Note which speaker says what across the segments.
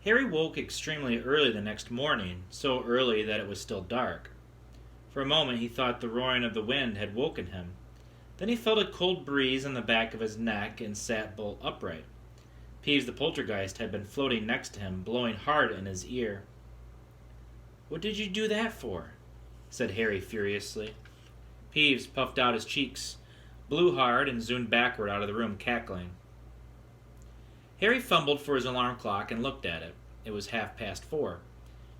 Speaker 1: Harry woke extremely early the next morning, so early that it was still dark. For a moment he thought the roaring of the wind had woken him. Then he felt a cold breeze on the back of his neck and sat bolt upright. Peeves the poltergeist had been floating next to him, blowing hard in his ear. "What did you do that for?" said Harry furiously. Peeves puffed out his cheeks, blew hard, and zoomed backward out of the room, cackling. Harry fumbled for his alarm clock and looked at it. It was 4:30.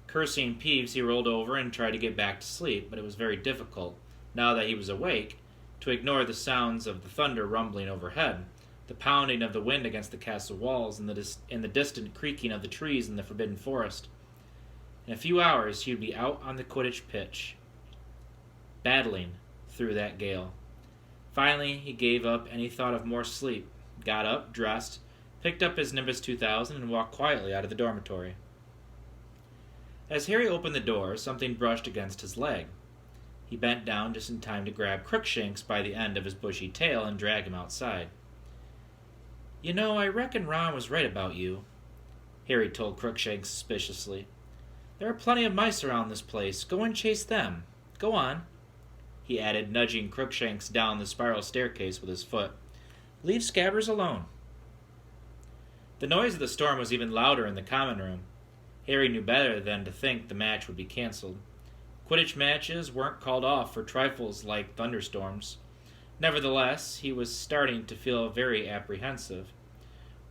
Speaker 1: Cursing Peeves, he rolled over and tried to get back to sleep, but it was very difficult, now that he was awake, to ignore the sounds of the thunder rumbling overhead, the pounding of the wind against the castle walls, and the distant creaking of the trees in the forbidden forest. In a few hours he would be out on the Quidditch pitch, battling through that gale. Finally, he gave up any thought of more sleep, got up, dressed, picked up his Nimbus 2000, and walked quietly out of the dormitory. As Harry opened the door, something brushed against his leg. He bent down just in time to grab Crookshanks by the end of his bushy tail and drag him outside. "You know, I reckon Ron was right about you," Harry told Crookshanks suspiciously. "There are plenty of mice around this place. Go and chase them. Go on," he added, nudging Crookshanks down the spiral staircase with his foot. "Leave Scabbers alone." The noise of the storm was even louder in the common room. Harry knew better than to think the match would be cancelled. Quidditch matches weren't called off for trifles like thunderstorms. Nevertheless, he was starting to feel very apprehensive.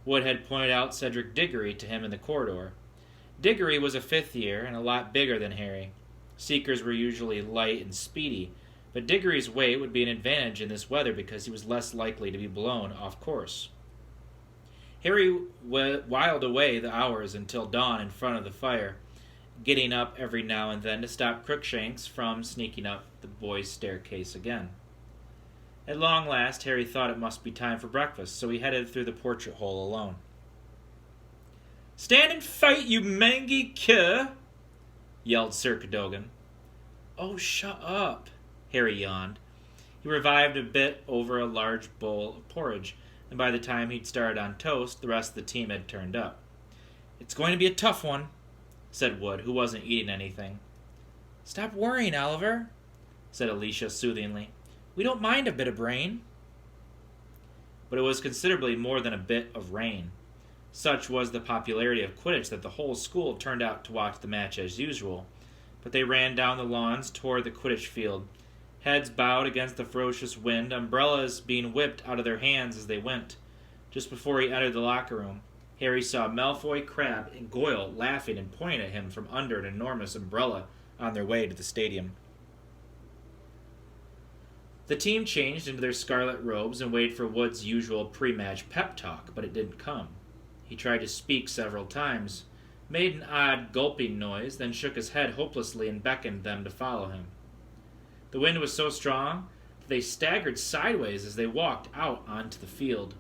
Speaker 1: Wood had pointed out Cedric Diggory to him in the corridor. Diggory was a fifth year and a lot bigger than Harry. Seekers were usually light and speedy, but Diggory's weight would be an advantage in this weather because he was less likely to be blown off course. Harry whiled away the hours until dawn in front of the fire, getting up every now and then to stop Crookshanks from sneaking up the boys' staircase again. At long last, Harry thought it must be time for breakfast, so he headed through the portrait hole alone. "Stand and fight, you mangy cur!" yelled Sir Cadogan. "Oh, shut up," Harry yawned. He revived a bit over a large bowl of porridge, and by the time he'd started on toast, the rest of the team had turned up. "It's going to be a tough one," said Wood, who wasn't eating anything. "Stop worrying, Oliver," said Alicia soothingly. "We don't mind a bit of rain." But it was considerably more than a bit of rain. Such was the popularity of Quidditch that the whole school turned out to watch the match as usual, but they ran down the lawns toward the Quidditch field, heads bowed against the ferocious wind, umbrellas being whipped out of their hands as they went. Just before he entered the locker room, Harry saw Malfoy, Crabbe, and Goyle laughing and pointing at him from under an enormous umbrella on their way to the stadium. The team changed into their scarlet robes and waited for Wood's usual pre-match pep talk, but it didn't come. He tried to speak several times, made an odd gulping noise, then shook his head hopelessly and beckoned them to follow him. The wind was so strong that they staggered sideways as they walked out onto the field.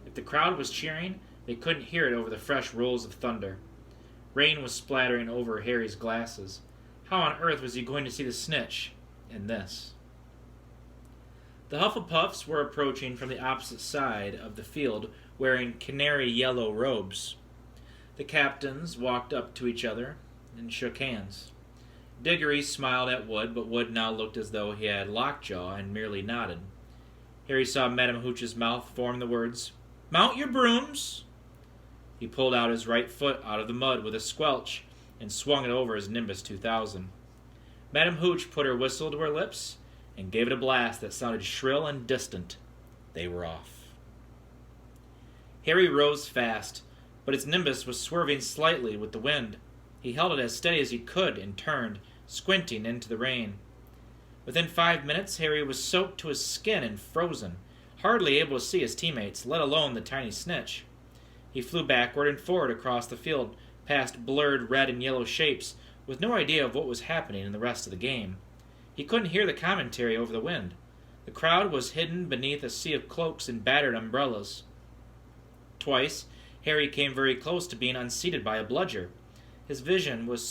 Speaker 1: If the crowd was cheering, they couldn't hear it over the fresh rolls of thunder. Rain was splattering over Harry's glasses. How on earth was he going to see the snitch in this? The Hufflepuffs were approaching from the opposite side of the field, wearing canary yellow robes. The captains walked up to each other and shook hands. Diggory smiled at Wood, but Wood now looked as though he had lockjaw and merely nodded. Harry saw Madame Hooch's mouth form the words, "Mount your brooms!" He pulled out his right foot out of the mud with a squelch and swung it over his Nimbus 2000. Madame Hooch put her whistle to her lips and gave it a blast that sounded shrill and distant. They were off. Harry rose fast, but his Nimbus was swerving slightly with the wind. He held it as steady as he could and turned, squinting into the rain. Within 5 minutes, Harry was soaked to his skin and frozen, hardly able to see his teammates, let alone the tiny snitch. He flew backward and forward across the field, past blurred red and yellow shapes, with no idea of what was happening in the rest of the game. He couldn't hear the commentary over the wind. The crowd was hidden beneath a sea of cloaks and battered umbrellas. Twice, Harry came very close to being unseated by a bludger. His vision was